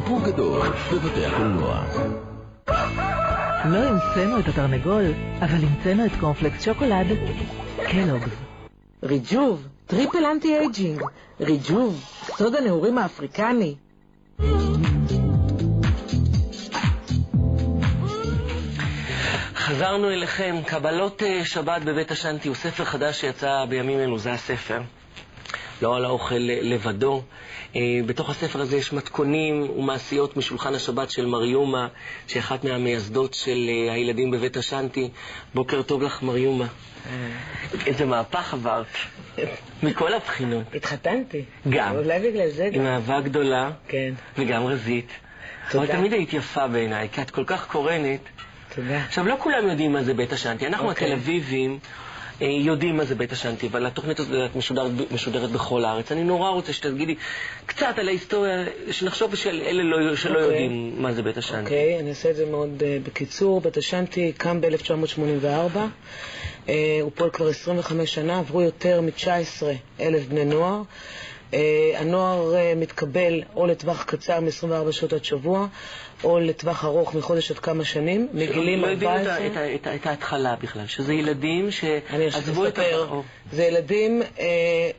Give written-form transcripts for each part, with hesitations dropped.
סיפור גדול בבתי הקולנוע. לא המצאנו את התרנגול, אבל המצאנו את קורנפלקס שוקולד קלוגס. ריג'וב, טריפל אנטי אייג'ינג. ריג'וב, סוד הנעורים האפריקני. חזרנו אליכם. קבלות שבת בבית השנטי הוא ספר חדש שיצא בימים אלו. זה הספר, לא על האוכל לבדו. בתוך הספר הזה יש מתכונים ומעשיות משולחן השבת של מריומה, שהיא אחת מהמייסדות של הילדים בבית השנטי. בוקר טוב לך מריומה. איזה מהפך עברת מכל הבחינות. התחתנתי. גם. אולי בגלל זה גם. עם אהבה גדולה. כן. וגם רזית. אבל תמיד היית יפה בעיניי, כי את כל כך קורנת. תודה. עכשיו, לא כולם יודעים מה זה בית השנטי. אנחנו התל אביבים יודעים מה זה בית השנטי, אבל התוכנית הזאת משודרת בכל הארץ. אני נורא רוצה שתגידי קצת על ההיסטוריה, שנחשוב ושל אלה שלא יודעים מה זה בית השנטי. אוקיי, אני אעשה את זה מאוד בקיצור. בית השנטי קם ב-1984. הוא פועל כבר 25 שנה, עברו יותר מ-19,000 בני נוער. הנוער מתקבל או לטווח קצר מ-24 שעות עד שבוע, או לטווח ארוך מחודש עד כמה שנים, מגילים 14. לא הבינו את ההתחלה בכלל, שזה ילדים שעזבו את האור. זה ילדים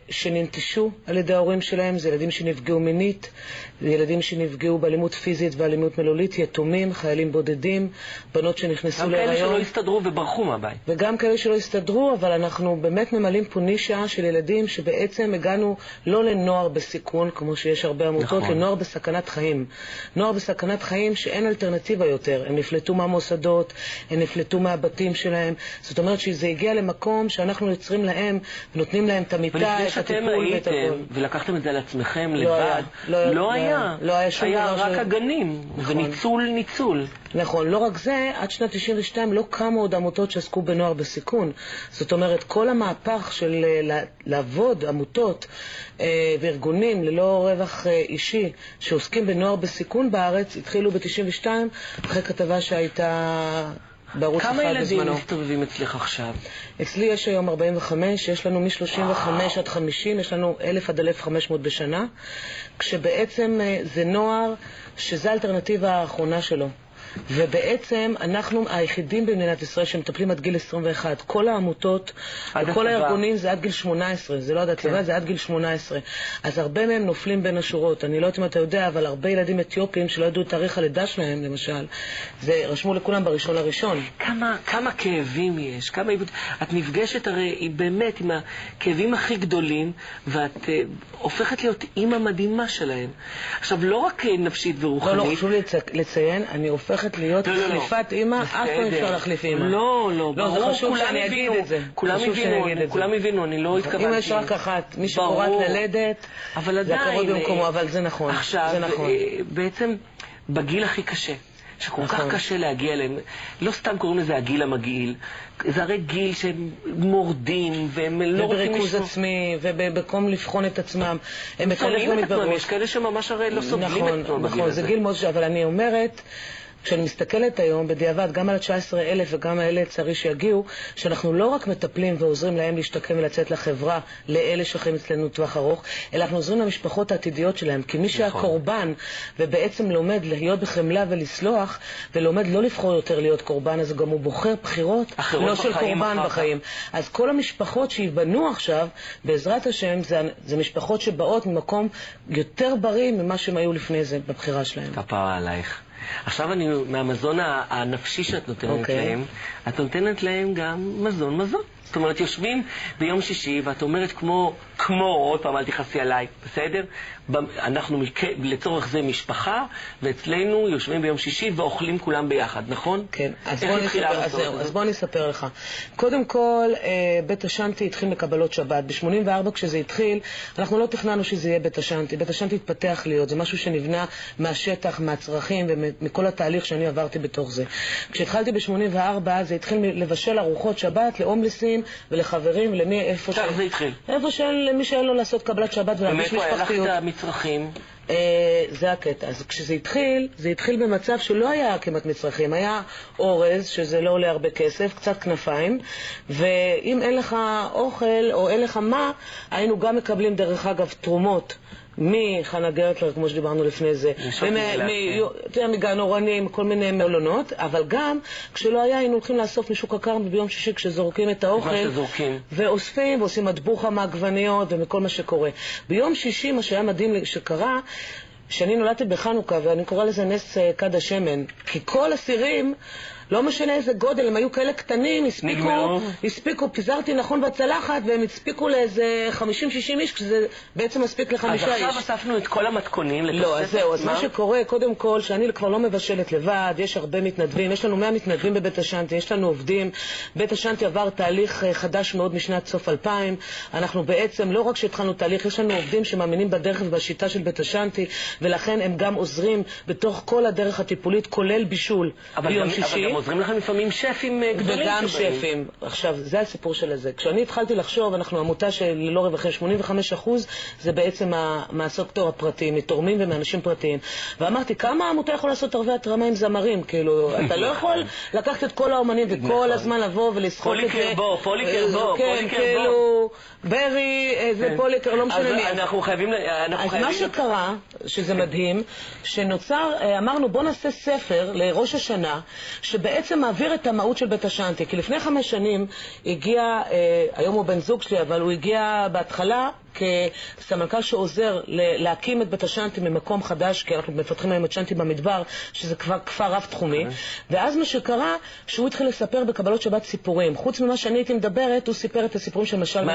שננטשו על ידי ההורים שלהם, זה ילדים שנפגעו מינית, זה ילדים שנפגעו באלימות פיזית ואלימות מילולית, יתומים, חיילים בודדים, בנות שנכנסו להיריון. גם כאלה שלא הסתדרו וברחו מהבית. וגם כאלה שלא הסתדרו, אבל אנחנו באמת ממלאים פה נישה של ילדים שבעצם הגענו לא לנוער בסיכון, כמו שיש הרבה עמותות, נכון. לנוער בסכנת חיים. נוער בסכנת חיים שאין אלטרנטיבה יותר. הם נפלטו מהמוסדות, הם נפלטו מהבתים שלהם. זאת אומרת שזה הגיע למקום שאנחנו יוצרים להם, ונותנים להם את המיטה, את הטיפול ואת הכל. ולקחתם את זה על עצמכם לבד. לא היה. היה רק הגנים. וניצול. נכון, לא רק זה, עד שנת 92 לא קמו עוד עמותות שעסקו בנוער בסיכון. זאת אומרת, כל המהפך של לעבוד עמותות וארגונים ללא רווח אישי שעוסקים בנוער בסיכון בארץ, התחילו ב-92 אחרי כתבה שהייתה בערוץ אחד בזמנו. כמה ילדים מסתובבים אצלך עכשיו? אצלי יש היום 45, יש לנו מ-35 עד 50, יש לנו 1,000 עד 1,500 בשנה, כשבעצם זה נוער שזה האלטרנטיבה האחרונה שלו. ובעצם אנחנו היחידים במדינת ישראל שמטפלים עד גיל 21. כל העמותות וכל הארגונים זה עד גיל 18, זה לא עד הצבא, זה עד גיל 18. אז הרבה מהם נופלים בין השורות. אני לא יודעת אם אתה יודע, אבל הרבה ילדים אתיופים שלא ידעו תאריך הלידה שלהם למשל, זה רשמו לכולם בראשון לראשון. כמה כאבים יש, את נפגשת הרי באמת עם הכאבים הכי גדולים, ואת הופכת להיות אימא מדהימה שלהם. עכשיו, לא רק נפשית ורוחנית. לא, חשוב לי לציין, אני הופכת להיות חליפת אימא, אף פעם אפשר להחליף אימא. לא, זה חשוב שאני אגיד את זה. כולם הבינו, אני לא התכוונתי. אמא יש רק אחת, מי שקוראת ללדת, זה הקרוב במקומו, אבל זה נכון. עכשיו, בעצם בגיל הכי קשה, שכל כך קשה להגיע אליהם, לא סתם קוראים לזה הגיל המגעיל, זה הרי גיל שהם מורדים והם לא רוצים ובריכוז עצמי ובמקום לבחון את עצמם, הם שונאים את עצמם, יש כאלה שממש הרי לא סובלים את עצמם בגיל הזה. זה גיל מאוד, אבל אני אומרת כשאני מסתכלת היום בדיעבד גם על 19,000 וגם האלה לצערי שיגיעו, שאנחנו לא רק מטפלים ועוזרים להם להשתקם ולצאת לחברה, לאלה שחיים אצלנו טווח ארוך, אלא אנחנו עוזרים למשפחות העתידיות שלהם, כי מי שהקורבן ובעצם לומד להיות בחמלה ולסלוח, ולומד לא לבחור יותר להיות קורבן, אז גם הוא בוחר בחירות לא של קורבן בחיים. אז כל המשפחות שיבנו עכשיו, בעזרת השם, זה משפחות שבאות ממקום יותר בריא ממה שהם היו לפני זה בבחירה שלהם. כפרה עלייך. עכשיו מהמזון הנפשי שאת נותנת להם, את נותנת להם גם מזון. זאת אומרת, יושבים ביום שישי, ואת אומרת כמו, עוד פעם, אל תכעסי עליי, בסדר? אנחנו לצורך זה משפחה, ואצלנו יושבים ביום שישי ואוכלים כולם ביחד, נכון? כן, אז בוא נספר לך. קודם כל, בית השנטי התחיל לקבלות שבת. ב-84 כשזה התחיל, אנחנו לא תכננו שזה יהיה בית השנטי. בית השנטי התפתח להיות, זה משהו שנבנה מהשטח, מהצרכים ומכל התהליך שאני עברתי בתוך זה. כשהתחלתי ב-84, זה התחיל לבשל ארוחות שבת להומלסים ולחברים ולמי איפה כך זה התחיל. איפה למי שאין לו לעשות קבלת שבת ולהרגיש משפחתיות. באמת הלכת מצרכים? זה הקטע. אז כשזה התחיל, זה התחיל במצב שלא היה כמעט מצרכים. היה אורז, שזה לא עולה הרבה כסף, קצת כנפיים, ואם אין לך אוכל או אין לך מה, היינו גם מקבלים דרך אגב תרומות מחנה גרטלר, כמו שדיברנו לפני זה, מגן אורנים, כל מיני מלונות, אבל גם כשלא היה, היינו הולכים לאסוף משוק הכרמל ביום שישי כשזורקים את האוכל, ואוספים ועושים מטבוחה מעגבניות ומכל מה שקורה. ביום שישי, מה שהיה מדהים שקרה, שאני נולדתי בחנוכה, ואני קורא לזה נס כד השמן, כי כל הסירים, לא משנה איזה גודל, הם היו כאלה קטנים, הספיקו, פיזרתי נכון בצלחת, והם הספיקו לאיזה 50-60 איש, כשזה בעצם מספיק ל5 איש. אז עכשיו אספנו את כל המתכונים. לא, אז זהו, אז מה שקורה, קודם כל, שאני כבר לא מבשלת לבד, יש הרבה מתנדבים, יש לנו 100 מתנדבים בבית השנטי, יש לנו עובדים, בית השנטי עבר תהליך חדש מאוד משנת סוף 2000, אנחנו בעצם, לא רק שהתחלנו תהליך, יש לנו עובדים שמאמינים בדרך ובשיטה של בית השנטי, ולכן הם גם עוזרים בתוך כל הדרך הטיפולית, כולל בישול ביום שישי. עוזרים לכם לפעמים שפים גדולים. וגם שפים. עכשיו, זה הסיפור של זה. כשאני התחלתי לחשוב, אנחנו עמותה שללא רווחים, 85% זה בעצם מהסקטור הפרטי, מתורמים ומאנשים פרטיים. ואמרתי, כמה העמותה יכול לעשות ערבי התרמה עם זמרים? כאילו, אתה לא יכול לקחת את כל האומנים וכל הזמן לבוא ולסחוק את זה. פוליקר בו. כן, כאילו, ברי, זה פוליקר, לא משנה מי. אנחנו חייבים... אז מה שקרה, שזה מדהים, שנוצר, אמרנו, בוא נעשה ספר לראש השנה, שבעצם מעביר את המהות של בית השנטי. כי לפני 5 שנים הגיע, היום הוא בן זוג שלי, אבל הוא הגיע בהתחלה כסמנכ"ל שעוזר להקים את בית השנטי ממקום חדש, כי אנחנו מפתחים היום את שנטי במדבר, שזה כבר כפר רב תחומי. ואז מה שקרה, שהוא התחיל לספר בקבלות שבת סיפורים. חוץ ממה שאני הייתי מדברת, הוא סיפר את הסיפורים של משל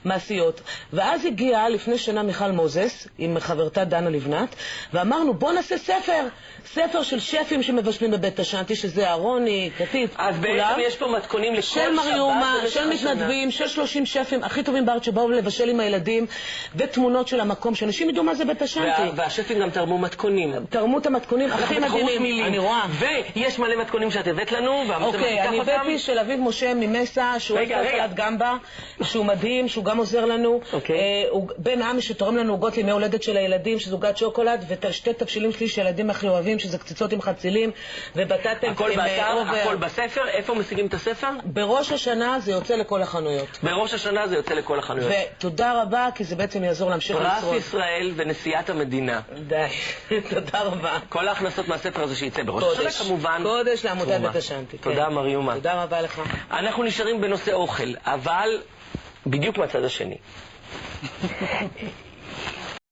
מעשיות. ואז הגיע לפני שנה מיכל מוזס, עם חברתה דנה לבנת, ואמרנו, בוא נעשה ספר של שפים שמבשלים בבית השנטי, שזה ארוני, קטיף, אז בעצם יש פה מתכונים לכל של מריומה, של מתנדבים, של 30 שפים הכי טובים בארץ שבאו לבשל עם הילדים, ותמונות של המקום, שאנשים ידעו מה זה בית השנטי. והשפים גם תרמו מתכונים. תרמו את המתכונים הכי מדהימים, אני רואה. ויש מלא מתכונים שאת הבאת לנו, אוקיי, אני הבאתי של אביב משה ממסע, שהוא סלט גמבה, שהוא מדהים, שהוא גם עוזר לנו. הוא בן עמי שתורם לנו עוגות לימי הולדת של הילדים, שזה עוגת שוקולד, ושתי תבשילים שלי שהילדים הכי אוהבים, שזה קציצות עם חצילים, ובטטם עם אובר. הכל בספר? איפה משיגים את הספר? בראש השנה זה יוצא לכל החנויות. בראש השנה זה יוצא לכל החנויות. ותודה רבה, כי זה בעצם יעזור להמשיך לשרוד. פרס ישראל ונשיאת המדינה. די, תודה רבה. כל ההכנסות מהספר הזה שיצא בראש השנה כמובן. קודש לעמותת בית השנטי. תודה מריומה. תודה רבה לך. אנחנו נשארים בנושא אוכל, אבל בדיוק מהצד השני.